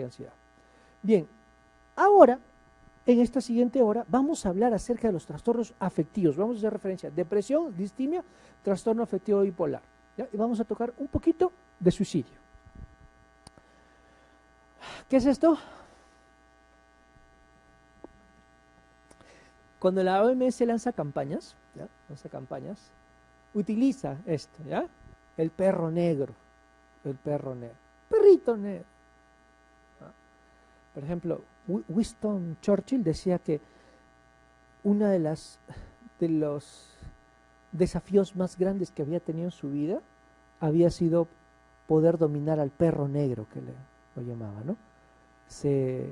ansiedad. Bien, ahora, en esta siguiente hora, vamos a hablar acerca de los trastornos afectivos. Vamos a hacer referencia a depresión, distimia, trastorno afectivo bipolar, ¿ya? Y vamos a tocar un poquito de suicidio. ¿Qué es esto? Cuando la OMS lanza campañas, ¿ya? Utiliza esto, ¿ya? El perro negro, perrito negro. ¿Ya? Por ejemplo, Winston Churchill decía que uno de los desafíos más grandes que había tenido en su vida había sido poder dominar al perro negro, que lo llamaba, ¿no? Se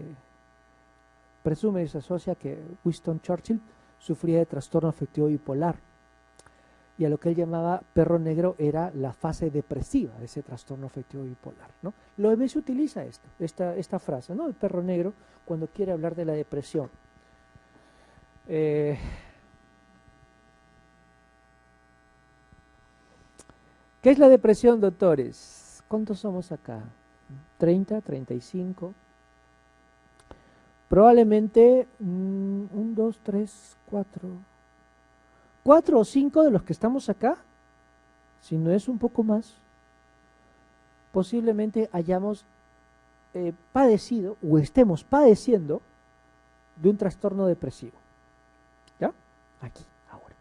presume y se asocia que Winston Churchill sufría de trastorno afectivo bipolar, y a lo que él llamaba perro negro era la fase depresiva de ese trastorno afectivo bipolar, ¿no? La OMS utiliza esta frase, ¿no? El perro negro, cuando quiere hablar de la depresión. ¿Qué es la depresión, doctores? ¿Cuántos somos acá? ¿30, 35? Probablemente 1, 2, 3, 4 o 5 de los que estamos acá, si no es un poco más, posiblemente hayamos padecido o estemos padeciendo de un trastorno depresivo. ¿Ya? Aquí, ahora.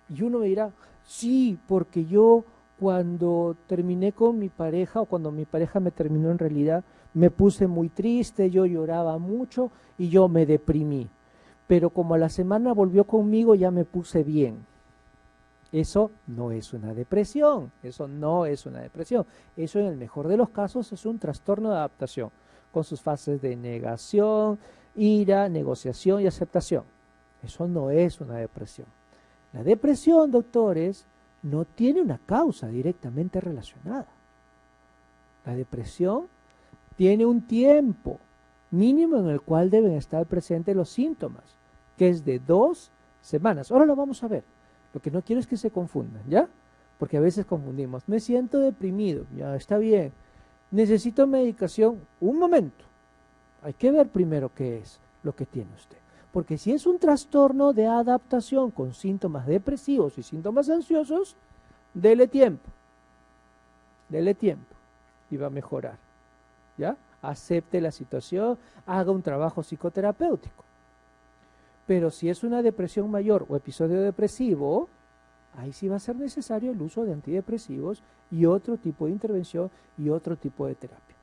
Y uno me dirá, sí, porque yo cuando terminé con mi pareja o cuando mi pareja me terminó, en realidad me puse muy triste, yo lloraba mucho y yo me deprimí. Pero como a la semana volvió conmigo, ya me puse bien. Eso no es una depresión, eso no es una depresión. Eso, en el mejor de los casos, es un trastorno de adaptación, con sus fases de negación, ira, negociación y aceptación. Eso no es una depresión. La depresión, doctores, no tiene una causa directamente relacionada. La depresión tiene un tiempo mínimo en el cual deben estar presentes los síntomas, que es de 2 semanas. Ahora lo vamos a ver. Lo que no quiero es que se confundan, ¿ya? Porque a veces confundimos. Me siento deprimido, ya está bien. Necesito medicación. Un momento. Hay que ver primero qué es lo que tiene usted. Porque si es un trastorno de adaptación con síntomas depresivos y síntomas ansiosos, dele tiempo. Dele tiempo y va a mejorar, ¿ya? Acepte la situación, haga un trabajo psicoterapéutico. Pero si es una depresión mayor o episodio depresivo, ahí sí va a ser necesario el uso de antidepresivos y otro tipo de intervención y otro tipo de terapia.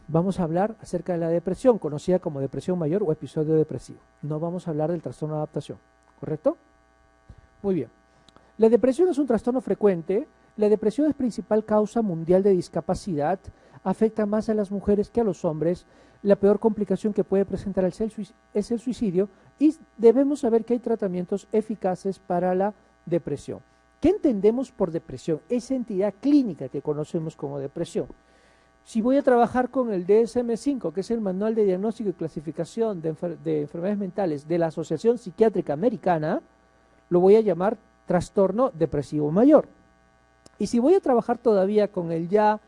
Vamos a hablar acerca de la depresión, conocida como depresión mayor o episodio depresivo. No vamos a hablar del trastorno de adaptación, ¿correcto? Muy bien. La depresión es un trastorno frecuente. La depresión es principal causa mundial de discapacidad. Afecta más a las mujeres que a los hombres. La peor complicación que puede presentar es el suicidio, y debemos saber que hay tratamientos eficaces para la depresión. ¿Qué entendemos por depresión? Esa entidad clínica que conocemos como depresión. Si voy a trabajar con el DSM-5, que es el Manual de Diagnóstico y Clasificación de Enfermedades Mentales de la Asociación Psiquiátrica Americana, lo voy a llamar trastorno depresivo mayor. Y si voy a trabajar todavía con el ya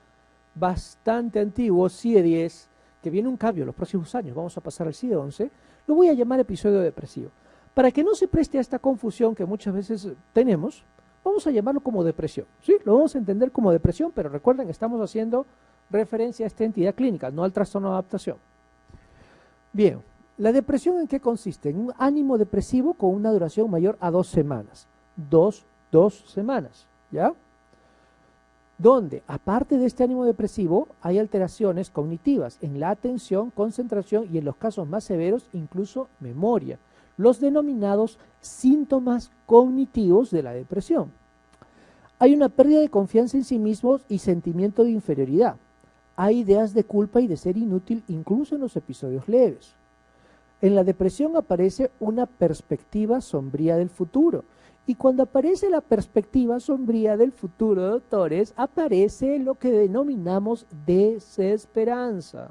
bastante antiguo CIE-10, que viene un cambio en los próximos años, vamos a pasar al CIE-11, lo voy a llamar episodio depresivo. Para que no se preste a esta confusión que muchas veces tenemos, vamos a llamarlo como depresión, ¿sí? Lo vamos a entender como depresión, pero recuerden que estamos haciendo referencia a esta entidad clínica, no al trastorno de adaptación. Bien, ¿la depresión en qué consiste? En un ánimo depresivo con una duración mayor a 2 semanas. Dos semanas, ¿ya? Donde, aparte de este ánimo depresivo, hay alteraciones cognitivas en la atención, concentración y, en los casos más severos, incluso memoria, los denominados síntomas cognitivos de la depresión. Hay una pérdida de confianza en sí mismos y sentimiento de inferioridad. Hay ideas de culpa y de ser inútil incluso en los episodios leves. En la depresión aparece una perspectiva sombría del futuro. Y cuando aparece la perspectiva sombría del futuro, doctores, aparece lo que denominamos desesperanza.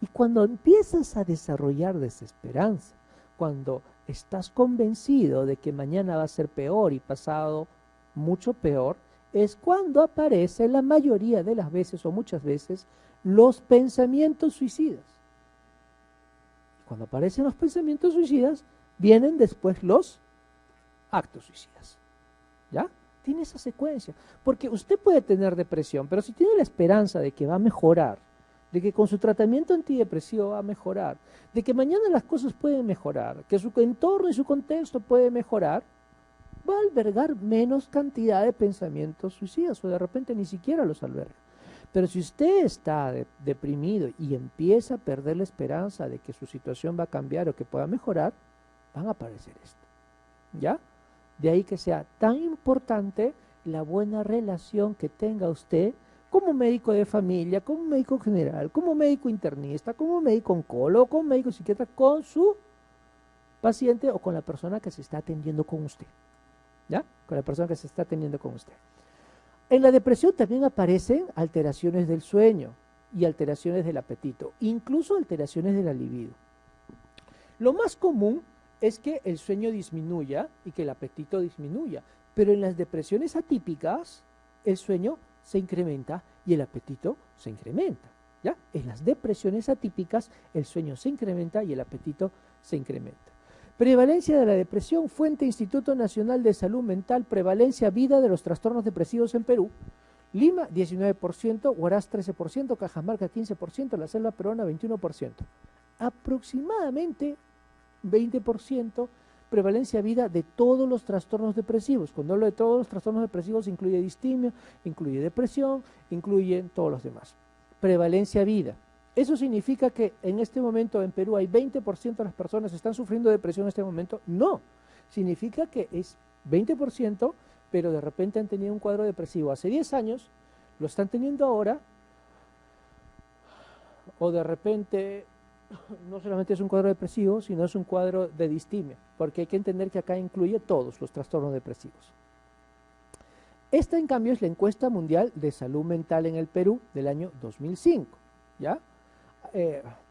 Y cuando empiezas a desarrollar desesperanza, cuando estás convencido de que mañana va a ser peor y pasado mucho peor, es cuando aparecen la mayoría de las veces o muchas veces los pensamientos suicidas. Cuando aparecen los pensamientos suicidas, vienen después los actos suicidas. ¿Ya? Tiene esa secuencia. Porque usted puede tener depresión, pero si tiene la esperanza de que va a mejorar, de que con su tratamiento antidepresivo va a mejorar, de que mañana las cosas pueden mejorar, que su entorno y su contexto puede mejorar, va a albergar menos cantidad de pensamientos suicidas o de repente ni siquiera los alberga. Pero si usted está deprimido y empieza a perder la esperanza de que su situación va a cambiar o que pueda mejorar, van a aparecer esto. ¿Ya? De ahí que sea tan importante la buena relación que tenga usted como médico de familia, como médico general, como médico internista, como médico oncólogo, como médico psiquiatra, con su paciente o con la persona que se está atendiendo con usted. ¿Ya? Con la persona que se está atendiendo con usted. En la depresión también aparecen alteraciones del sueño y alteraciones del apetito, incluso alteraciones de la libido. Lo más común es que el sueño disminuya y que el apetito disminuya, pero en las depresiones atípicas el sueño se incrementa y el apetito se incrementa. ¿Ya? En las depresiones atípicas el sueño se incrementa y el apetito se incrementa. Prevalencia de la depresión, fuente Instituto Nacional de Salud Mental, prevalencia vida de los trastornos depresivos en Perú. Lima 19%, Huaraz 13%, Cajamarca 15%, la selva peruana 21%. Aproximadamente 20% prevalencia vida de todos los trastornos depresivos. Cuando hablo de todos los trastornos depresivos incluye distimia, incluye depresión, incluye todos los demás. Prevalencia vida. ¿Eso significa que en este momento en Perú hay 20% de las personas que están sufriendo depresión en este momento? No. Significa que es 20%, pero de repente han tenido un cuadro depresivo hace 10 años, lo están teniendo ahora, o de repente no solamente es un cuadro depresivo, sino es un cuadro de distimia, porque hay que entender que acá incluye todos los trastornos depresivos. Esta, en cambio, es la encuesta mundial de salud mental en el Perú del año 2005, ¿ya?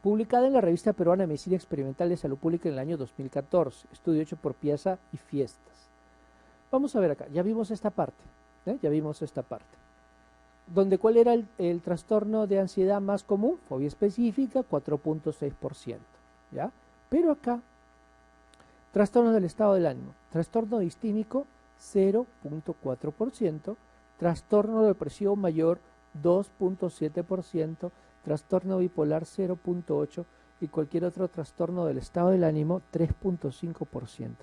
Publicada en la revista peruana de Medicina Experimental de Salud Pública en el año 2014, estudio hecho por Piazza y Fiestas. Vamos a ver acá, ya vimos esta parte, ya vimos esta parte. ¿Cuál era el trastorno de ansiedad más común? Fobia específica, 4.6%, ¿ya? Pero acá, trastorno del estado del ánimo, trastorno distímico, 0.4%, trastorno depresivo mayor, 2.7%, trastorno bipolar 0.8% y cualquier otro trastorno del estado del ánimo 3.5%.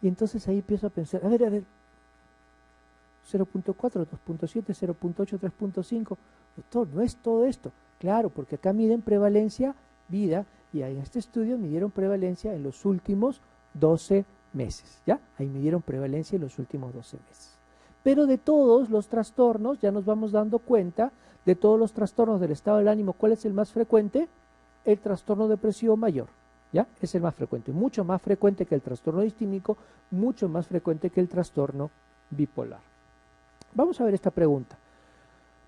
Y entonces ahí empiezo a pensar, a ver, 0.4, 2.7, 0.8, 3.5, doctor, no es todo esto. Claro, porque acá miden prevalencia, vida, y en este estudio midieron prevalencia en los últimos 12 meses, ¿ya? Ahí midieron prevalencia en los últimos 12 meses. Pero de todos los trastornos, ya nos vamos dando cuenta, de todos los trastornos del estado del ánimo, ¿cuál es el más frecuente? El trastorno depresivo mayor, ¿ya? Es el más frecuente, mucho más frecuente que el trastorno distímico, mucho más frecuente que el trastorno bipolar. Vamos a ver esta pregunta.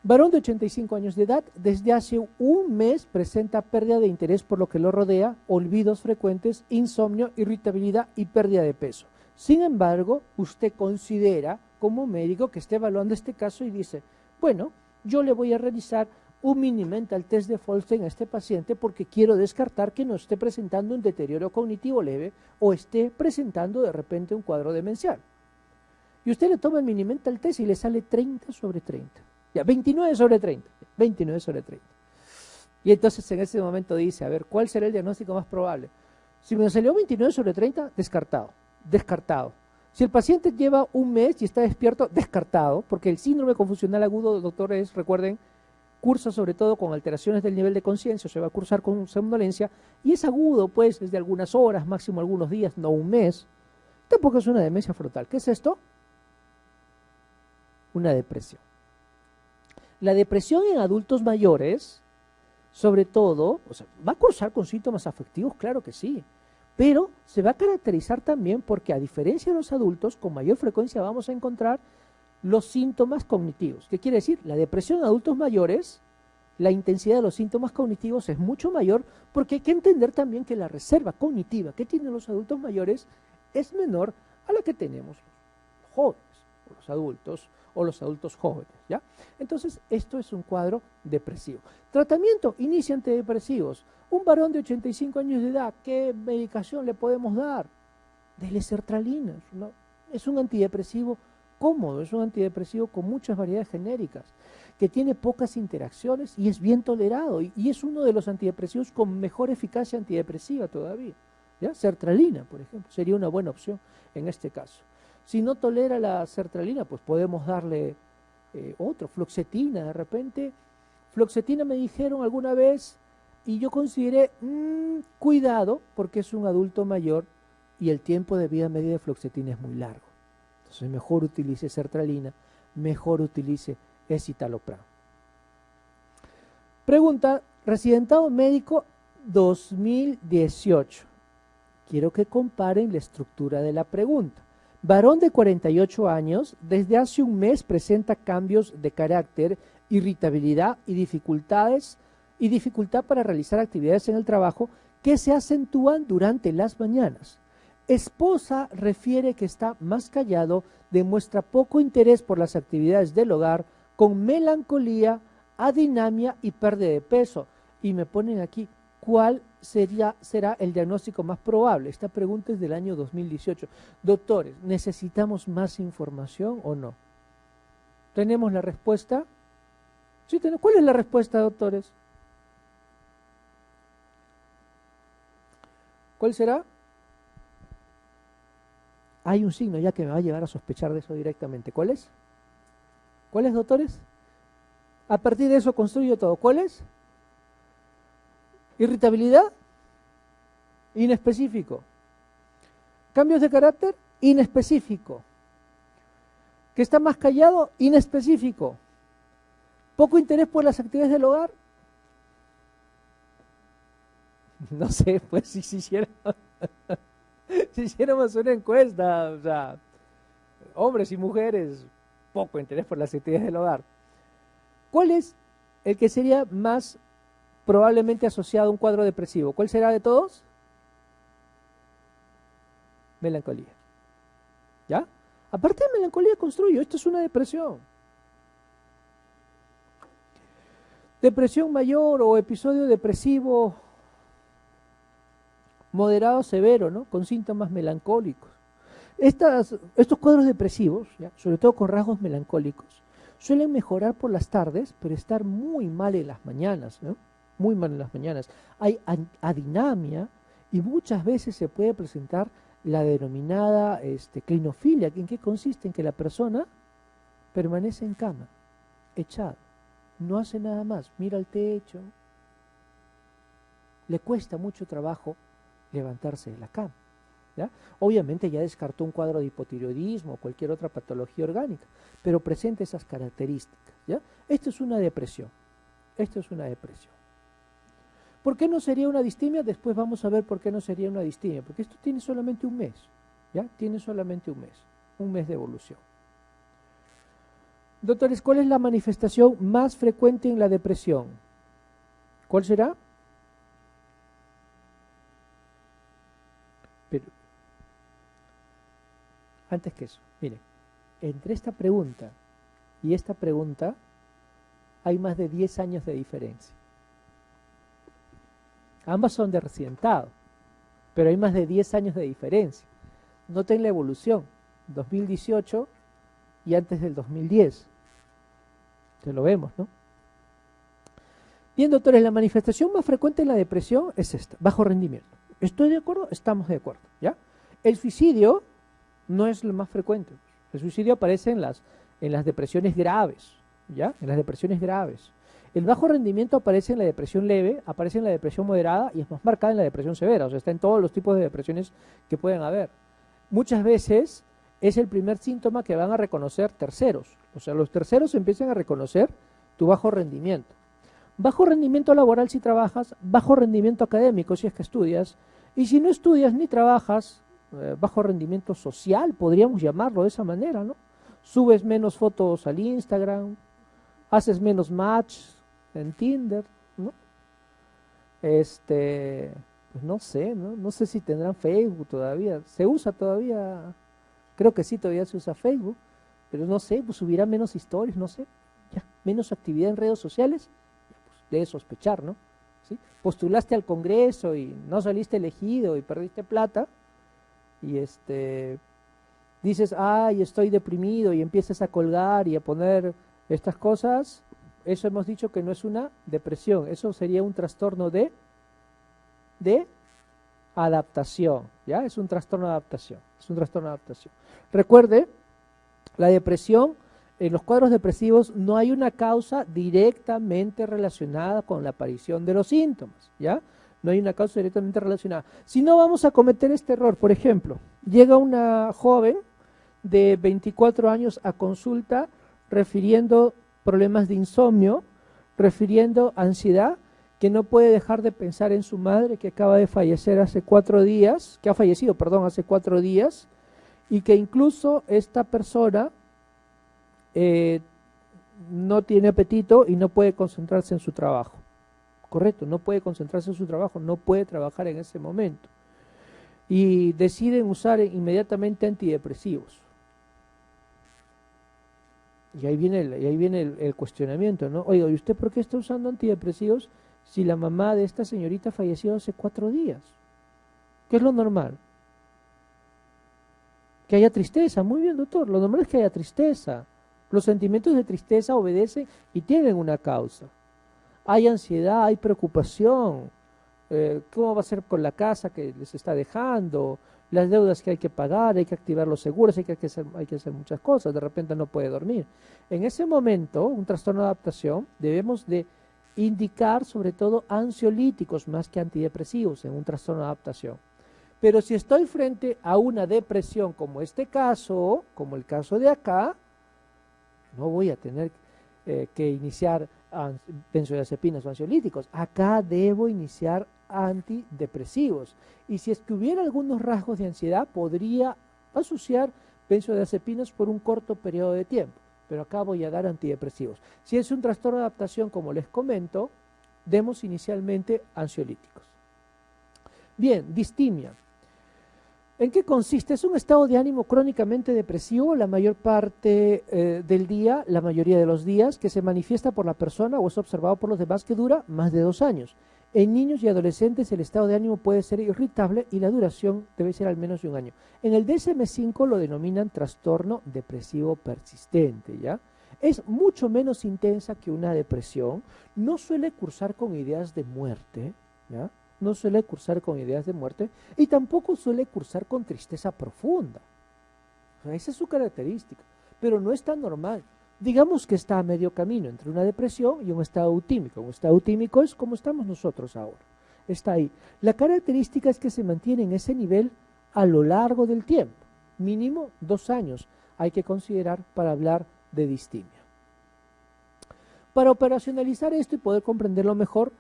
Varón de 85 años de edad, desde hace un mes presenta pérdida de interés por lo que lo rodea, olvidos frecuentes, insomnio, irritabilidad y pérdida de peso. Sin embargo, usted considera como médico que esté evaluando este caso y dice, bueno, yo le voy a realizar un mini mental test de Folstein a este paciente porque quiero descartar que no esté presentando un deterioro cognitivo leve o esté presentando de repente un cuadro demencial. Y usted le toma el mini mental test y le sale 30 sobre 30. Ya, 29 sobre 30. 29 sobre 30. Y entonces en ese momento dice, a ver, ¿cuál será el diagnóstico más probable? Si me salió 29 sobre 30, descartado. Descartado. Si el paciente lleva un mes y está despierto, descartado, porque el síndrome confusional agudo, doctores, recuerden, cursa sobre todo con alteraciones del nivel de conciencia, se va a cursar con somnolencia, y es agudo, pues, es de algunas horas, máximo algunos días, no un mes. Tampoco es una demencia frontal. ¿Qué es esto? Una depresión. La depresión en adultos mayores, sobre todo, o sea, va a cursar con síntomas afectivos, claro que sí, pero se va a caracterizar también porque, a diferencia de los adultos, con mayor frecuencia vamos a encontrar los síntomas cognitivos. ¿Qué quiere decir? La depresión en adultos mayores, la intensidad de los síntomas cognitivos es mucho mayor porque hay que entender también que la reserva cognitiva que tienen los adultos mayores es menor a la que tenemos los jóvenes, o los adultos, o los adultos jóvenes, ¿ya? Entonces, esto es un cuadro depresivo. Tratamiento, inicia antidepresivos. Un varón de 85 años de edad, ¿qué medicación le podemos dar? Dele sertralina, es un antidepresivo cómodo, es un antidepresivo con muchas variedades genéricas, que tiene pocas interacciones y es bien tolerado, y es uno de los antidepresivos con mejor eficacia antidepresiva todavía, ¿ya? Sertralina, por ejemplo, sería una buena opción en este caso. Si no tolera la sertralina, pues podemos darle otro, fluoxetina de repente. Fluoxetina me dijeron alguna vez, y yo consideré, cuidado, porque es un adulto mayor, y el tiempo de vida media de fluoxetina es muy largo. Entonces mejor utilice sertralina, mejor utilice escitalopram. Pregunta, residentado médico 2018. Quiero que comparen la estructura de la pregunta. Varón de 48 años, desde hace un mes presenta cambios de carácter, irritabilidad y dificultad para realizar actividades en el trabajo que se acentúan durante las mañanas. Esposa refiere que está más callado, demuestra poco interés por las actividades del hogar, con melancolía, adinamia y pérdida de peso. Y me ponen aquí, ¿cuál será el diagnóstico más probable? Esta pregunta es del año 2018. Doctores, ¿necesitamos más información o no? ¿Tenemos la respuesta? Sí, ¿cuál es la respuesta, doctores? ¿Cuál será? Hay un signo ya que me va a llevar a sospechar de eso directamente. ¿Cuál es? ¿Cuál es, doctores? A partir de eso construyo todo. ¿Cuál es? Irritabilidad, inespecífico. Cambios de carácter, inespecífico. Que está más callado, inespecífico. Poco interés por las actividades del hogar. No sé, pues si hiciéramos una encuesta, o sea, hombres y mujeres, poco interés por las actividades del hogar. ¿Cuál es el que sería más probablemente asociado a un cuadro depresivo? ¿Cuál será de todos? Melancolía. ¿Ya? Aparte de melancolía construyo, esto es una depresión. Depresión mayor o episodio depresivo moderado severo, ¿no? Con síntomas melancólicos. Estos cuadros depresivos, ¿ya? Sobre todo con rasgos melancólicos, suelen mejorar por las tardes, pero estar muy mal en las mañanas, ¿no? Muy mal en las mañanas. Hay adinamia y muchas veces se puede presentar la denominada clinofilia. ¿En qué consiste? En que la persona permanece en cama, echada, no hace nada más, mira al techo, le cuesta mucho trabajo levantarse de la cama, ¿ya? Obviamente ya descartó un cuadro de hipotiroidismo o cualquier otra patología orgánica, pero presenta esas características, ¿ya? Esto es una depresión, esto es una depresión. ¿Por qué no sería una distimia? Después vamos a ver por qué no sería una distimia, porque esto tiene solamente un mes, ¿ya? Tiene solamente un mes de evolución. Doctores, ¿cuál es la manifestación más frecuente en la depresión? ¿Cuál será? Pero, antes que eso, miren, entre esta pregunta y esta pregunta hay más de 10 años de diferencia. Ambas son de residentado, pero hay más de 10 años de diferencia. Noten la evolución, 2018 y antes del 2010. Entonces lo vemos, ¿no? Bien, doctores, la manifestación más frecuente en la depresión es esta, bajo rendimiento. ¿Estoy de acuerdo? Estamos de acuerdo, ¿ya? El suicidio no es lo más frecuente. El suicidio aparece en las depresiones graves, ¿ya? En las depresiones graves. El bajo rendimiento aparece en la depresión leve, aparece en la depresión moderada y es más marcada en la depresión severa. O sea, está en todos los tipos de depresiones que pueden haber. Muchas veces es el primer síntoma que van a reconocer terceros. O sea, los terceros empiezan a reconocer tu bajo rendimiento. Bajo rendimiento laboral si trabajas, bajo rendimiento académico si es que estudias, y si no estudias ni trabajas, bajo rendimiento social, podríamos llamarlo de esa manera, ¿no? Subes menos fotos al Instagram, haces menos match en Tinder, ¿no? Pues no sé, ¿no? No sé si tendrán Facebook todavía, se usa todavía, creo que sí, todavía se usa Facebook, pero no sé, pues hubiera menos historias, no sé, ya, menos actividad en redes sociales, ya, pues debe sospechar, ¿no? ¿Sí? Postulaste al Congreso y no saliste elegido y perdiste plata, y dices, ay, estoy deprimido, y empiezas a colgar y a poner estas cosas, eso hemos dicho que no es una depresión, eso sería un trastorno de adaptación, ¿ya? Es un trastorno de adaptación, es un trastorno de adaptación. Recuerde, la depresión, en los cuadros depresivos no hay una causa directamente relacionada con la aparición de los síntomas, ¿ya? No hay una causa directamente relacionada. Si no, vamos a cometer este error. Por ejemplo, llega una joven de 24 años a consulta refiriendo problemas de insomnio, refiriendo ansiedad, que no puede dejar de pensar en su madre que acaba de fallecer hace 4 días, que ha fallecido, perdón, hace 4 días, y que incluso esta persona no tiene apetito y no puede concentrarse en su trabajo. Correcto, no puede concentrarse en su trabajo, no puede trabajar en ese momento. Y deciden usar inmediatamente antidepresivos. Y ahí viene el cuestionamiento, ¿no? Oiga, ¿y usted por qué está usando antidepresivos si la mamá de esta señorita falleció hace 4 días? ¿Qué es lo normal? Que haya tristeza. Muy bien, doctor, lo normal es que haya tristeza. Los sentimientos de tristeza obedecen y tienen una causa. Hay ansiedad, hay preocupación. ¿Cómo va a ser con la casa que les está dejando? Las deudas que hay que pagar, hay que activar los seguros, hay que hacer muchas cosas, de repente no puede dormir. En ese momento, un trastorno de adaptación, debemos de indicar sobre todo ansiolíticos más que antidepresivos en un trastorno de adaptación. Pero si estoy frente a una depresión como este caso, como el caso de acá, no voy a tener que iniciar benzodiazepinas o ansiolíticos. Acá debo iniciar antidepresivos. Y si es que hubiera algunos rasgos de ansiedad, podría asociar benzodiazepinas por un corto periodo de tiempo. Pero acá voy a dar antidepresivos. Si es un trastorno de adaptación, como les comento, demos inicialmente ansiolíticos. Bien, distimia. ¿En qué consiste? Es un estado de ánimo crónicamente depresivo la mayor parte del día, la mayoría de los días, que se manifiesta por la persona o es observado por los demás, que dura más de 2 años. En niños y adolescentes el estado de ánimo puede ser irritable y la duración debe ser al menos de 1 año. En el DSM-5 lo denominan trastorno depresivo persistente, ¿ya? Es mucho menos intensa que una depresión, no suele cursar con ideas de muerte, ¿ya? No suele cursar con ideas de muerte y tampoco suele cursar con tristeza profunda. O sea, esa es su característica, pero no es tan normal. Digamos que está a medio camino entre una depresión y un estado eutímico. Un estado eutímico es como estamos nosotros ahora. Está ahí. La característica es que se mantiene en ese nivel a lo largo del tiempo. Mínimo 2 años hay que considerar para hablar de distimia. Para operacionalizar esto y poder comprenderlo mejor,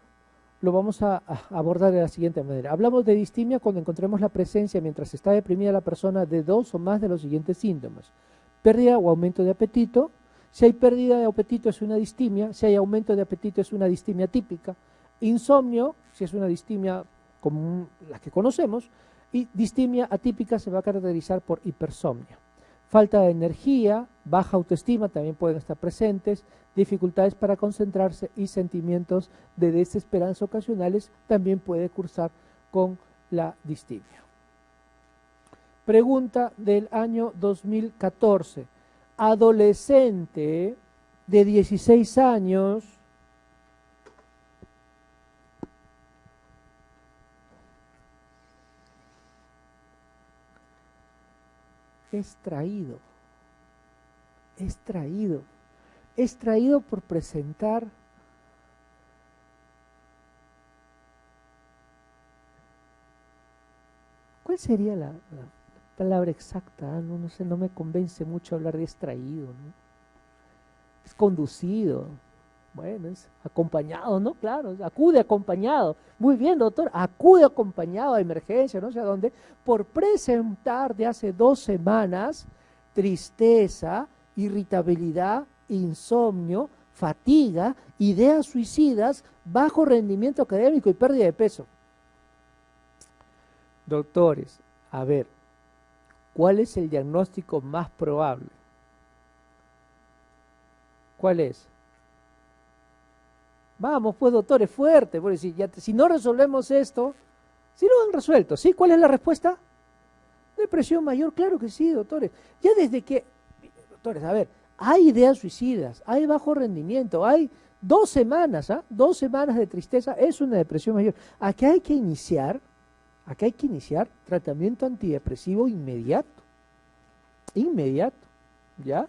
lo vamos a abordar de la siguiente manera. Hablamos de distimia cuando encontremos la presencia, mientras está deprimida la persona, de 2 o más de los siguientes síntomas. Pérdida o aumento de apetito. Si hay pérdida de apetito es una distimia. Si hay aumento de apetito es una distimia típica. Insomnio, si es una distimia como la que conocemos. Y distimia atípica se va a caracterizar por hipersomnia. Falta de energía, baja autoestima también pueden estar presentes, dificultades para concentrarse y sentimientos de desesperanza ocasionales también puede cursar con la distimia. Pregunta del año 2014. Adolescente de 16 años es traído por presentar ¿cuál sería la palabra exacta? No sé, no me convence mucho hablar de extraído, ¿no? Es conducido, bueno, es acompañado, ¿no? Claro, acude acompañado. Muy bien, doctor, acude acompañado a emergencia, no sé a dónde, por presentar de hace 2 semanas tristeza, irritabilidad, insomnio, fatiga, ideas suicidas, bajo rendimiento académico y pérdida de peso. Doctores, a ver, ¿cuál es el diagnóstico más probable? ¿Cuál es? Vamos, pues, doctores, fuerte, porque si no resolvemos esto, si lo han resuelto, ¿sí? ¿Cuál es la respuesta? Depresión mayor, claro que sí, doctores. Ya desde que, doctores, a ver, hay ideas suicidas, hay bajo rendimiento, hay 2 semanas, 2 semanas de tristeza, es una depresión mayor. Aquí hay que iniciar tratamiento antidepresivo inmediato, ¿ya?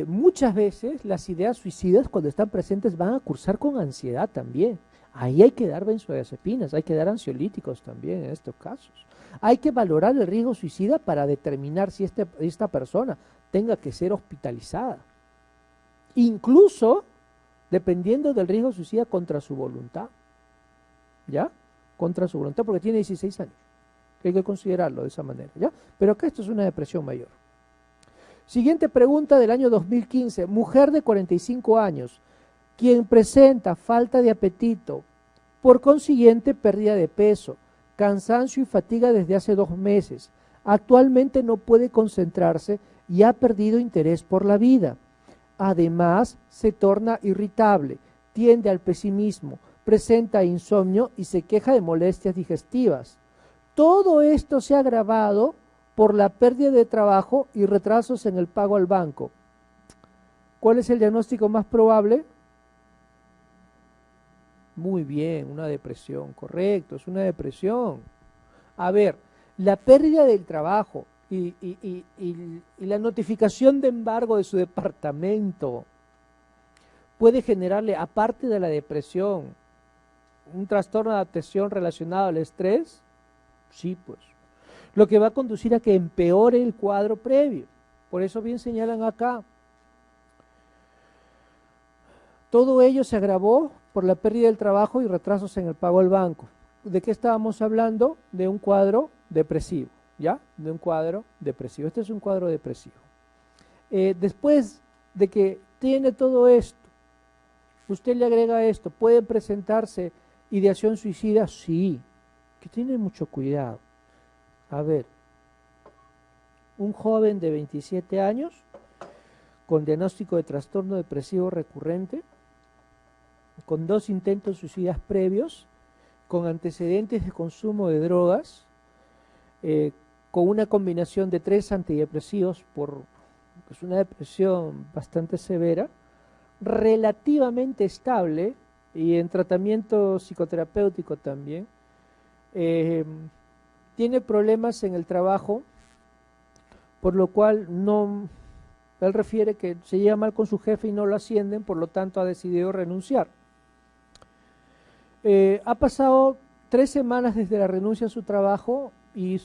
Muchas veces las ideas suicidas cuando están presentes van a cursar con ansiedad también. Ahí hay que dar benzodiazepinas, hay que dar ansiolíticos también en estos casos. Hay que valorar el riesgo suicida para determinar si esta persona tenga que ser hospitalizada. Incluso dependiendo del riesgo suicida contra su voluntad. ¿Ya? Contra su voluntad porque tiene 16 años. Hay que considerarlo de esa manera. ¿Ya? Pero acá esto es una depresión mayor. Siguiente pregunta del año 2015. Mujer de 45 años, quien presenta falta de apetito, por consiguiente pérdida de peso, cansancio y fatiga desde hace 2 meses. Actualmente no puede concentrarse y ha perdido interés por la vida. Además, se torna irritable, tiende al pesimismo, presenta insomnio y se queja de molestias digestivas. Todo esto se ha agravado por la pérdida de trabajo y retrasos en el pago al banco. ¿Cuál es el diagnóstico más probable? Muy bien, una depresión, correcto, es una depresión. A ver, la pérdida del trabajo y la notificación de embargo de su departamento puede generarle, aparte de la depresión, un trastorno de adaptación relacionado al estrés. Sí, pues. Lo que va a conducir a que empeore el cuadro previo. Por eso bien señalan acá. Todo ello se agravó por la pérdida del trabajo y retrasos en el pago al banco. ¿De qué estábamos hablando? De un cuadro depresivo, ¿ya? De un cuadro depresivo. Este es un cuadro depresivo. Después de que tiene todo esto, usted le agrega esto, ¿puede presentarse ideación suicida? Sí, que tiene mucho cuidado. A ver, un joven de 27 años con diagnóstico de trastorno depresivo recurrente, con 2 intentos suicidas previos, con antecedentes de consumo de drogas, con una combinación de 3 antidepresivos, es una depresión bastante severa, relativamente estable y en tratamiento psicoterapéutico también. Tiene problemas en el trabajo, por lo cual él refiere que se lleva mal con su jefe y no lo ascienden, por lo tanto ha decidido renunciar. Ha pasado 3 semanas desde la renuncia a su trabajo y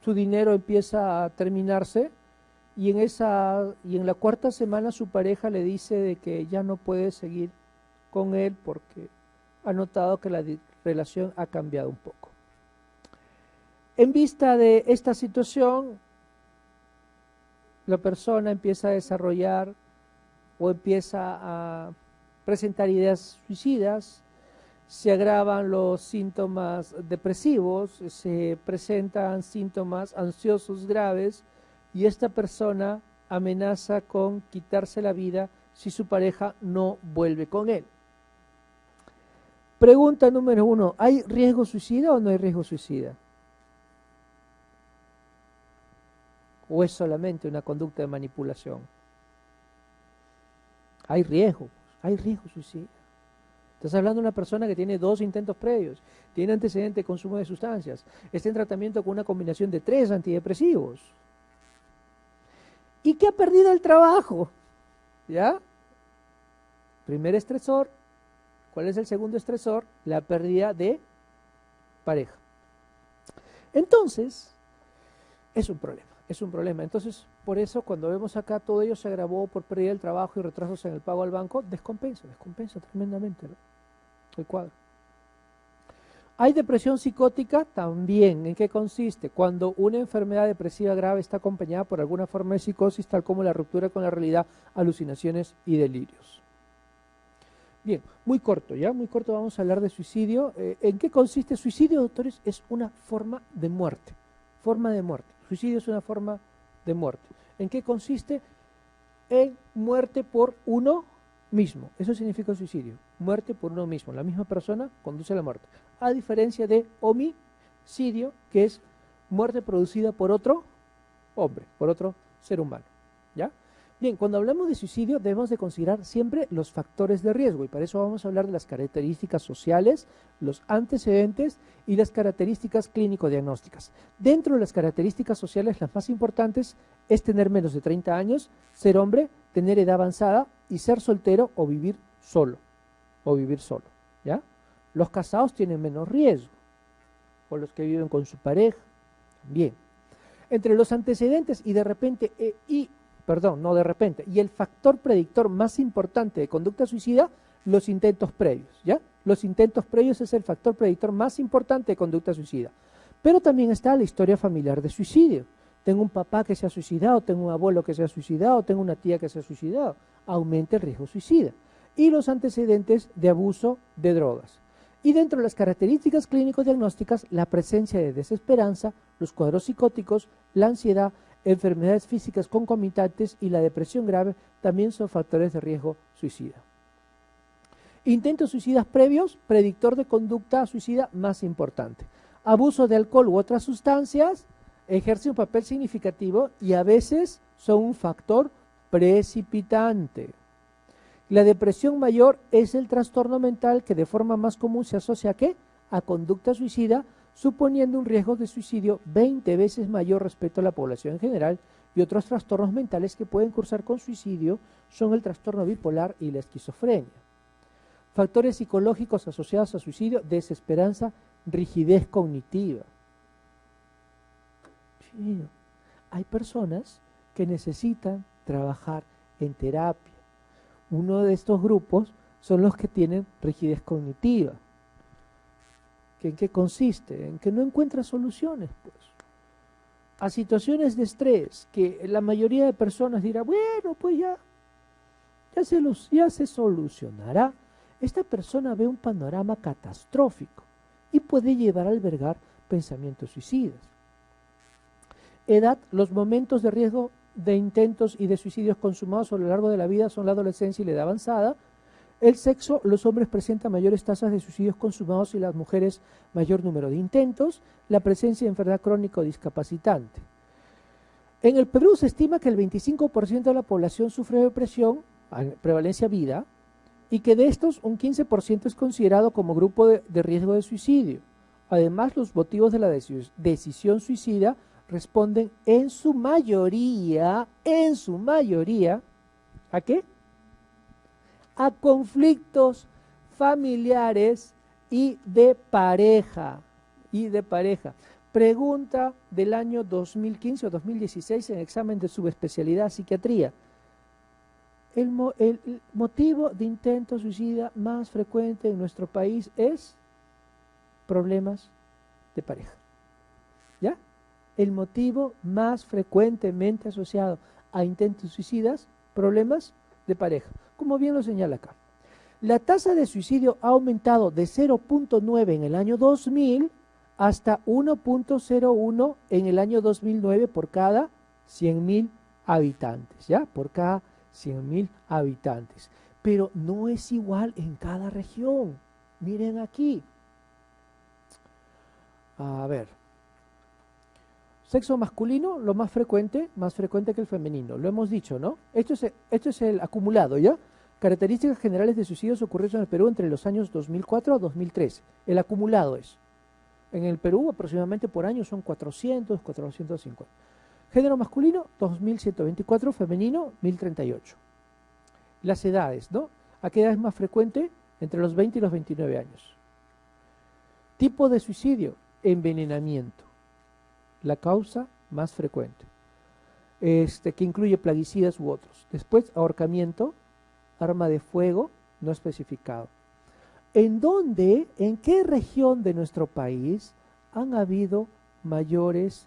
su dinero empieza a terminarse y en la 4ª semana su pareja le dice de que ya no puede seguir con él porque ha notado que la relación ha cambiado un poco. En vista de esta situación, la persona empieza a desarrollar o empieza a presentar ideas suicidas, se agravan los síntomas depresivos, se presentan síntomas ansiosos graves y esta persona amenaza con quitarse la vida si su pareja no vuelve con él. Pregunta número 1, ¿hay riesgo suicida o no hay riesgo suicida? ¿O es solamente una conducta de manipulación? Hay riesgo suicida. Estás hablando de una persona que tiene 2 intentos previos, tiene antecedente de consumo de sustancias, está en tratamiento con una combinación de 3 antidepresivos y que ha perdido el trabajo, ¿ya? Primer estresor. ¿Cuál es el segundo estresor? La pérdida de pareja. Entonces, es un problema. Entonces, por eso cuando vemos acá todo ello se agravó por pérdida del trabajo y retrasos en el pago al banco, descompensa tremendamente, ¿no? El cuadro. ¿Hay depresión psicótica? También. ¿En qué consiste? Cuando una enfermedad depresiva grave está acompañada por alguna forma de psicosis, tal como la ruptura con la realidad, alucinaciones y delirios. Bien, muy corto, vamos a hablar de suicidio. ¿En qué consiste? Suicidio, doctores, es una forma de muerte. Suicidio es una forma de muerte. ¿En qué consiste? en muerte por uno mismo. Eso significa suicidio, muerte por uno mismo. La misma persona conduce a la muerte. A diferencia de homicidio, que es muerte producida por otro hombre, por otro ser humano. ¿Ya? Bien, cuando hablamos de suicidio debemos de considerar siempre los factores de riesgo y para eso vamos a hablar de las características sociales, los antecedentes y las características clínico-diagnósticas. Dentro de las características sociales las más importantes es tener menos de 30 años, ser hombre, tener edad avanzada y ser soltero o vivir solo. ¿Ya? Los casados tienen menos riesgo o los que viven con su pareja. Bien. Entre los antecedentes y y el factor predictor más importante de conducta suicida, los intentos previos, ¿ya? Los intentos previos es el factor predictor más importante de conducta suicida. Pero también está la historia familiar de suicidio. Tengo un papá que se ha suicidado, tengo un abuelo que se ha suicidado, tengo una tía que se ha suicidado. Aumenta el riesgo suicida. Y los antecedentes de abuso de drogas. Y dentro de las características clínico-diagnósticas, la presencia de desesperanza, los cuadros psicóticos, la ansiedad, enfermedades físicas concomitantes y la depresión grave también son factores de riesgo suicida. Intentos suicidas previos, predictor de conducta suicida más importante. Abuso de alcohol u otras sustancias ejerce un papel significativo y a veces son un factor precipitante. La depresión mayor es el trastorno mental que de forma más común se asocia ¿a qué? A conducta suicida, suponiendo un riesgo de suicidio 20 veces mayor respecto a la población en general, y otros trastornos mentales que pueden cursar con suicidio son el trastorno bipolar y la esquizofrenia. Factores psicológicos asociados a suicidio, desesperanza, rigidez cognitiva. Sí, hay personas que necesitan trabajar en terapia. Uno de estos grupos son los que tienen rigidez cognitiva. ¿En qué consiste? En que no encuentra soluciones, pues. A situaciones de estrés que la mayoría de personas dirá, bueno, pues ya se solucionará. Esta persona ve un panorama catastrófico y puede llevar a albergar pensamientos suicidas. Edad, los momentos de riesgo de intentos y de suicidios consumados a lo largo de la vida son la adolescencia y la edad avanzada. El sexo, los hombres presentan mayores tasas de suicidios consumados y las mujeres mayor número de intentos. La presencia de enfermedad crónica o discapacitante. En el Perú se estima que el 25% de la población sufre depresión, prevalencia vida, y que de estos un 15% es considerado como grupo de riesgo de suicidio. Además, los motivos de la decisión suicida responden en su mayoría, ¿a qué? A conflictos familiares y de pareja. Pregunta del año 2015 o 2016 en examen de subespecialidad psiquiatría. El motivo de intento suicida más frecuente en nuestro país es problemas de pareja. ¿Ya? El motivo más frecuentemente asociado a intentos suicidas, problemas de pareja, como bien lo señala acá. La tasa de suicidio ha aumentado de 0.9 en el año 2000 hasta 1.01 en el año 2009 por cada 100.000 habitantes, ¿ya? Por cada 100.000 habitantes. Pero no es igual en cada región. Miren aquí. A ver. Sexo masculino, lo más frecuente que el femenino. Lo hemos dicho, ¿no? Esto es el acumulado, ¿ya? Características generales de suicidios ocurridos en el Perú entre los años 2004 a 2013. El acumulado es. En el Perú aproximadamente por año son 400, 450. Género masculino, 2.124, femenino, 1.038. Las edades, ¿no? ¿A qué edad es más frecuente? Entre los 20 y los 29 años. Tipo de suicidio, envenenamiento. La causa más frecuente. Que incluye plaguicidas u otros. Después, ahorcamiento, arma de fuego, no especificado. ¿En dónde, en qué región de nuestro país han habido mayores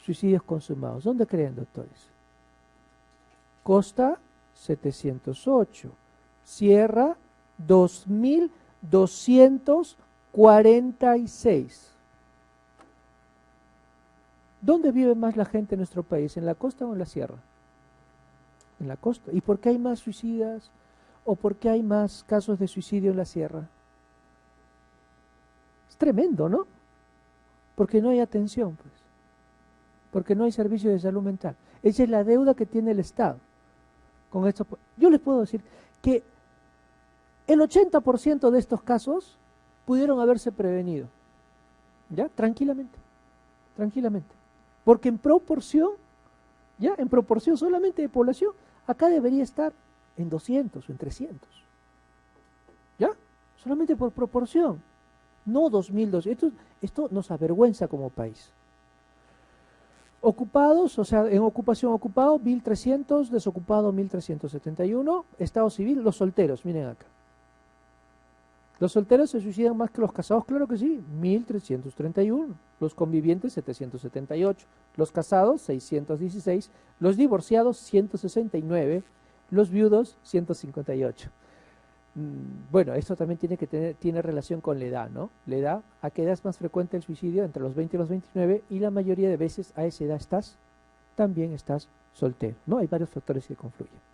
suicidios consumados? ¿Dónde creen, doctores? Costa, 708. Sierra, 2.246. ¿Dónde vive más la gente en nuestro país? ¿En la costa o en la sierra? en la costa. ¿Y por qué hay más suicidas? ¿O por qué hay más casos de suicidio en la sierra? Es tremendo, ¿no? Porque no hay atención, pues. Porque no hay servicio de salud mental. Esa es la deuda que tiene el Estado con esto. Yo les puedo decir que el 80% de estos casos pudieron haberse prevenido, ¿ya? Tranquilamente, tranquilamente. Porque en proporción, ¿ya? En proporción solamente de población, acá debería estar en 200 o en 300, ¿ya? Solamente por proporción, no 2.200. Esto nos avergüenza como país. Ocupados, o sea, en ocupación ocupado, 1.300, desocupado 1.371, estado civil, los solteros, miren acá. ¿Los solteros se suicidan más que los casados? Claro que sí, 1.331. Los convivientes, 778. Los casados, 616. Los divorciados, 169. Los viudos, 158. Bueno, esto también tiene relación con la edad, ¿no? La edad, ¿a qué edad es más frecuente el suicidio? Entre los 20 y los 29, y la mayoría de veces a esa edad también estás soltero, ¿no? Hay varios factores que confluyen.